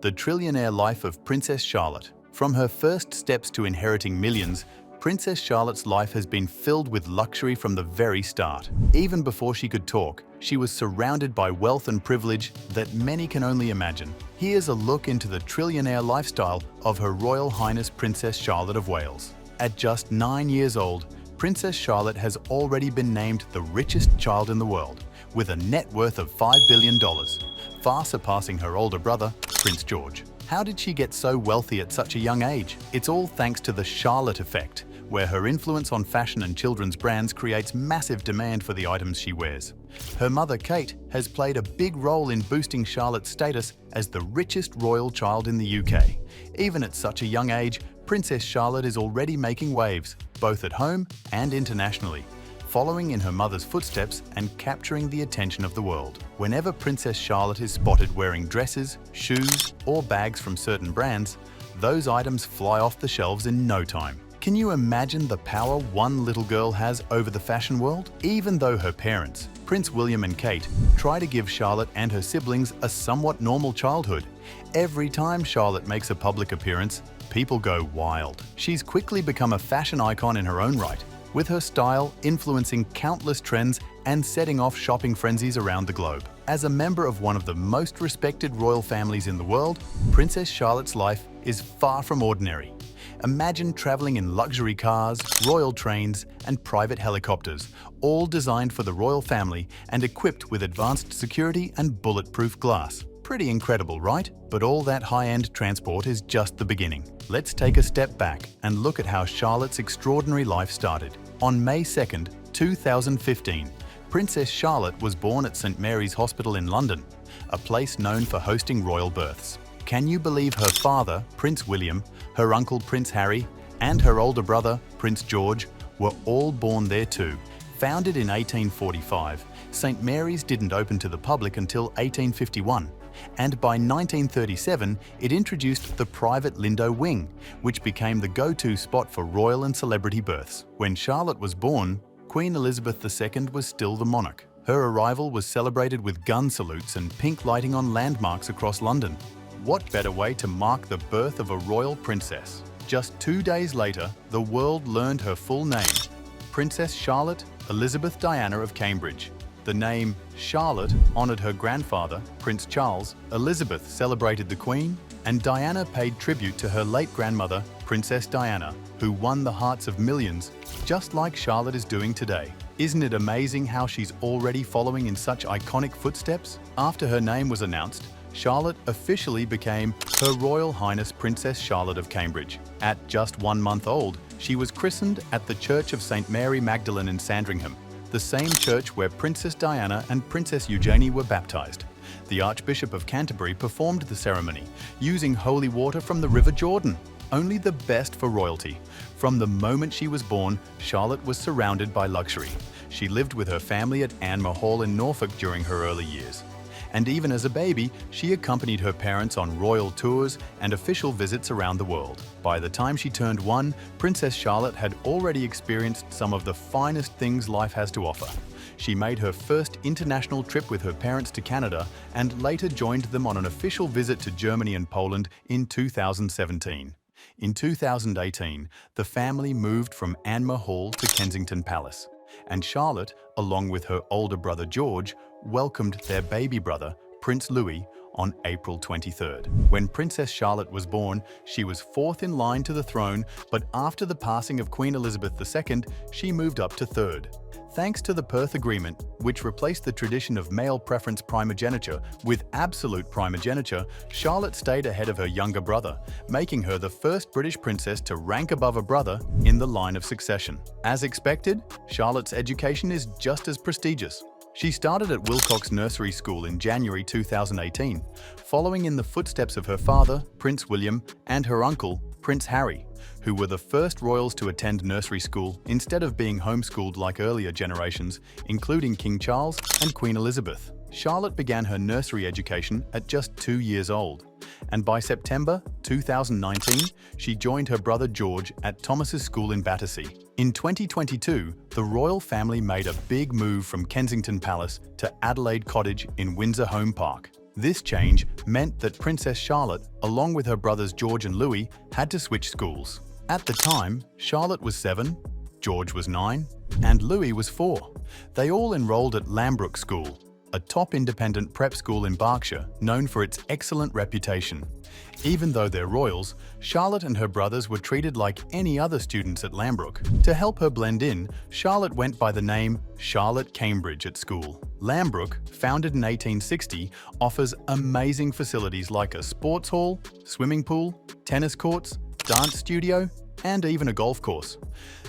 The Trillionaire life of Princess Charlotte. From her first steps to inheriting millions, Princess Charlotte's life has been filled with luxury from the very start. Even before she could talk, she was surrounded by wealth and privilege that many can only imagine. Here's a look into the trillionaire lifestyle of Her Royal Highness Princess Charlotte of Wales. At just 9 years old, Princess Charlotte has already been named the richest child in the world, with a net worth of $5 billion, far surpassing her older brother, Prince George. How did she get so wealthy at such a young age? It's all thanks to the Charlotte effect, where her influence on fashion and children's brands creates massive demand for the items she wears. Her mother, Kate, has played a big role in boosting Charlotte's status as the richest royal child in the UK. Even at such a young age, Princess Charlotte is already making waves, both at home and internationally, following in her mother's footsteps and capturing the attention of the world. Whenever Princess Charlotte is spotted wearing dresses, shoes, or bags from certain brands, those items fly off the shelves in no time. Can you imagine the power one little girl has over the fashion world? Even though her parents, Prince William and Kate, try to give Charlotte and her siblings a somewhat normal childhood, every time Charlotte makes a public appearance, people go wild. She's quickly become a fashion icon in her own right, with her style influencing countless trends and setting off shopping frenzies around the globe. As a member of one of the most respected royal families in the world, Princess Charlotte's life is far from ordinary. Imagine traveling in luxury cars, royal trains, and private helicopters, all designed for the royal family and equipped with advanced security and bulletproof glass. Pretty incredible, right? But all that high-end transport is just the beginning. Let's take a step back and look at how Charlotte's extraordinary life started. On May 2nd, 2015, Princess Charlotte was born at St Mary's Hospital in London, a place known for hosting royal births. Can you believe her father, Prince William, her uncle Prince Harry, and her older brother, Prince George, were all born there too? Founded in 1845, St Mary's didn't open to the public until 1851, and by 1937 it introduced the private Lindo wing, which became the go-to spot for royal and celebrity births. When Charlotte was born, Queen Elizabeth II was still the monarch. Her arrival was celebrated with gun salutes and pink lighting on landmarks across London. What better way to mark the birth of a royal princess? Just 2 days later, the world learned her full name, Princess Charlotte Elizabeth Diana of Cambridge. The name Charlotte honored her grandfather, Prince Charles. Elizabeth celebrated the Queen, and Diana paid tribute to her late grandmother, Princess Diana, who won the hearts of millions, just like Charlotte is doing today. Isn't it amazing how she's already following in such iconic footsteps? After her name was announced, Charlotte officially became Her Royal Highness Princess Charlotte of Cambridge. At just 1 month old, she was christened at the Church of St Mary Magdalene in Sandringham, the same church where Princess Diana and Princess Eugenie were baptized. The Archbishop of Canterbury performed the ceremony, using holy water from the River Jordan. Only the best for royalty. From the moment she was born, Charlotte was surrounded by luxury. She lived with her family at Anmer Hall in Norfolk during her early years. And even as a baby, she accompanied her parents on royal tours and official visits around the world. By the time she turned 1, Princess Charlotte had already experienced some of the finest things life has to offer. She made her first international trip with her parents to Canada and later joined them on an official visit to Germany and Poland in 2017. In 2018, the family moved from Anmer Hall to Kensington Palace, and Charlotte, along with her older brother George, welcomed their baby brother, Prince Louis, on April 23rd. When Princess Charlotte was born, she was 4th in line to the throne, but after the passing of Queen Elizabeth II, she moved up to 3rd. Thanks to the Perth Agreement, which replaced the tradition of male preference primogeniture with absolute primogeniture, Charlotte stayed ahead of her younger brother, making her the first British princess to rank above a brother in the line of succession. As expected, Charlotte's education is just as prestigious. She started at Wilcox Nursery School in January 2018, following in the footsteps of her father, Prince William, and her uncle, Prince Harry, who were the first royals to attend nursery school instead of being homeschooled like earlier generations, including King Charles and Queen Elizabeth. Charlotte began her nursery education at just 2 years old, and by September 2019, she joined her brother George at Thomas's School in Battersea. In 2022, the royal family made a big move from Kensington Palace to Adelaide Cottage in Windsor Home Park. This change meant that Princess Charlotte, along with her brothers George and Louis, had to switch schools. At the time, Charlotte was 7, George was 9, and Louis was 4. They all enrolled at Lambrook School, a top independent prep school in Berkshire known for its excellent reputation. Even though they're royals, Charlotte and her brothers were treated like any other students at Lambrook. To help her blend in, Charlotte went by the name Charlotte Cambridge at school. Lambrook, founded in 1860, offers amazing facilities like a sports hall, swimming pool, tennis courts, dance studio, and even a golf course.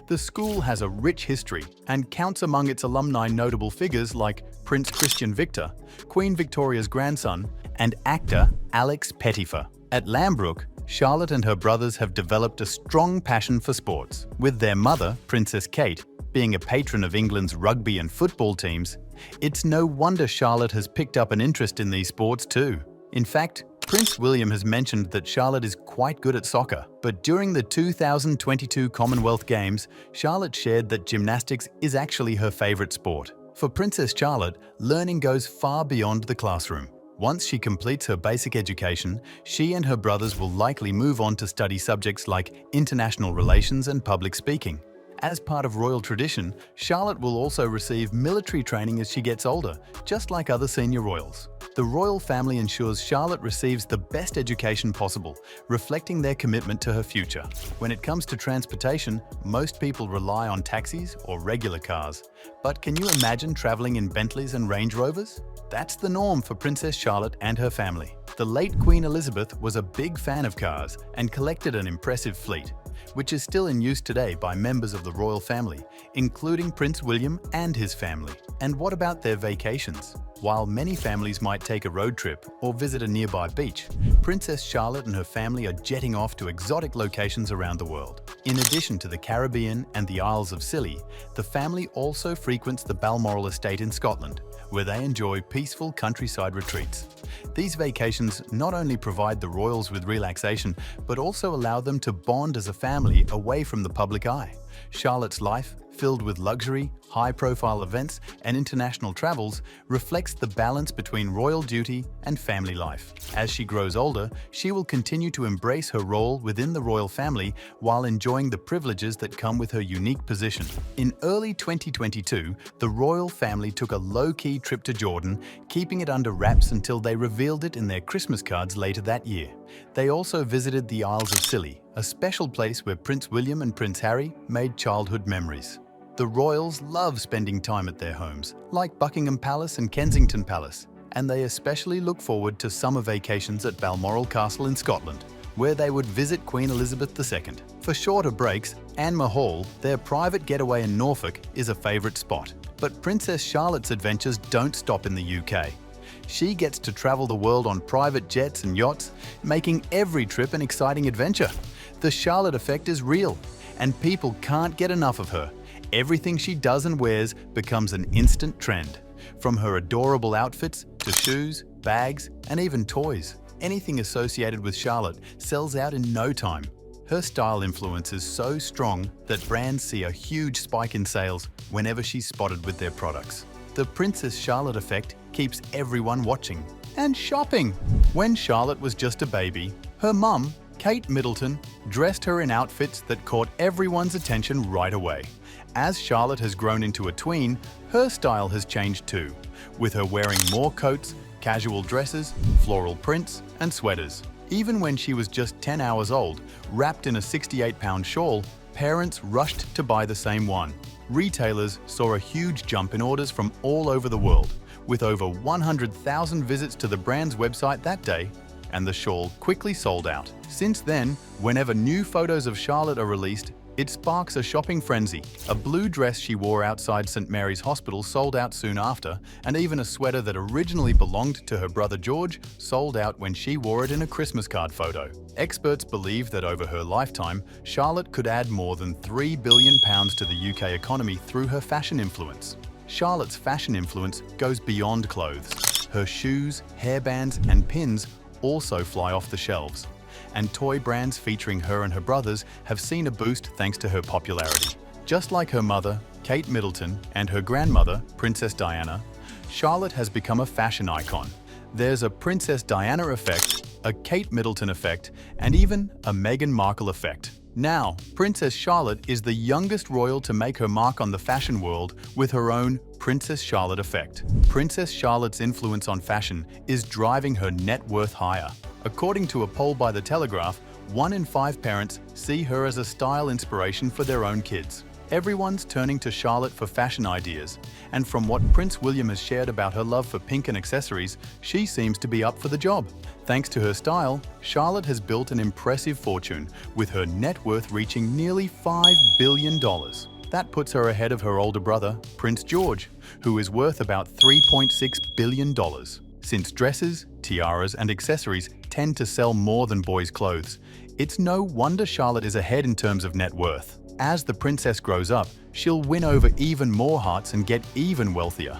The school has a rich history and counts among its alumni notable figures like Prince Christian Victor, Queen Victoria's grandson, and actor Alex Pettyfer. At Lambrook, Charlotte and her brothers have developed a strong passion for sports, with their mother, Princess Kate, being a patron of England's rugby and football teams. It's no wonder Charlotte has picked up an interest in these sports too. In fact, Prince William has mentioned that Charlotte is quite good at soccer, but during the 2022 Commonwealth Games, Charlotte shared that gymnastics is actually her favorite sport. For Princess Charlotte, learning goes far beyond the classroom. Once she completes her basic education, she and her brothers will likely move on to study subjects like international relations and public speaking. As part of royal tradition, Charlotte will also receive military training as she gets older, just like other senior royals. The royal family ensures Charlotte receives the best education possible, reflecting their commitment to her future. When it comes to transportation, most people rely on taxis or regular cars. But can you imagine traveling in Bentleys and Range Rovers? That's the norm for Princess Charlotte and her family. The late Queen Elizabeth was a big fan of cars and collected an impressive fleet, which is still in use today by members of the royal family, including Prince William and his family. And what about their vacations? While many families might take a road trip or visit a nearby beach, Princess Charlotte and her family are jetting off to exotic locations around the world. In addition to the Caribbean and the Isles of Scilly, the family also frequents the Balmoral estate in Scotland, where they enjoy peaceful countryside retreats. These vacations not only provide the royals with relaxation, but also allow them to bond as a family away from the public eye. Charlotte's life, filled with luxury, high-profile events, and international travels, reflects the balance between royal duty and family life. As she grows older, she will continue to embrace her role within the royal family while enjoying the privileges that come with her unique position. In early 2022, the royal family took a low-key trip to Jordan, keeping it under wraps until they revealed it in their Christmas cards later that year. They also visited the Isles of Scilly, a special place where Prince William and Prince Harry made childhood memories. The royals love spending time at their homes, like Buckingham Palace and Kensington Palace, and they especially look forward to summer vacations at Balmoral Castle in Scotland, where they would visit Queen Elizabeth II. For shorter breaks, Anne Hall, their private getaway in Norfolk, is a favourite spot. But Princess Charlotte's adventures don't stop in the UK. She gets to travel the world on private jets and yachts, making every trip an exciting adventure. The Charlotte effect is real, and people can't get enough of her. Everything she does and wears becomes an instant trend. From her adorable outfits to shoes, bags, and even toys. Anything associated with Charlotte sells out in no time. Her style influence is so strong that brands see a huge spike in sales whenever she's spotted with their products. The Princess Charlotte effect keeps everyone watching and shopping. When Charlotte was just a baby, her mum, Kate Middleton, dressed her in outfits that caught everyone's attention right away. As Charlotte has grown into a tween, her style has changed too, with her wearing more coats, casual dresses, floral prints, and sweaters. Even when she was just 10 hours old, wrapped in a 68-pound shawl, parents rushed to buy the same one. Retailers saw a huge jump in orders from all over the world, with over 100,000 visits to the brand's website that day, and the shawl quickly sold out. Since then, whenever new photos of Charlotte are released, it sparks a shopping frenzy. A blue dress she wore outside St. Mary's Hospital sold out soon after, and even a sweater that originally belonged to her brother George sold out when she wore it in a Christmas card photo. Experts believe that over her lifetime, Charlotte could add more than £3 billion to the UK economy through her fashion influence. Charlotte's fashion influence goes beyond clothes. Her shoes, hairbands, and pins also fly off the shelves. And toy brands featuring her and her brothers have seen a boost thanks to her popularity. Just like her mother, Kate Middleton, and her grandmother, Princess Diana, Charlotte has become a fashion icon. There's a Princess Diana effect, a Kate Middleton effect, and even a Meghan Markle effect. Now, Princess Charlotte is the youngest royal to make her mark on the fashion world with her own Princess Charlotte effect. Princess Charlotte's influence on fashion is driving her net worth higher. According to a poll by The Telegraph, 1 in 5 parents see her as a style inspiration for their own kids. Everyone's turning to Charlotte for fashion ideas, and from what Prince William has shared about her love for pink and accessories, she seems to be up for the job. Thanks to her style, Charlotte has built an impressive fortune, with her net worth reaching nearly $5 billion. That puts her ahead of her older brother, Prince George, who is worth about $3.6 billion. Since dresses, tiaras, and accessories tend to sell more than boys' clothes, it's no wonder Charlotte is ahead in terms of net worth. As the princess grows up, she'll win over even more hearts and get even wealthier.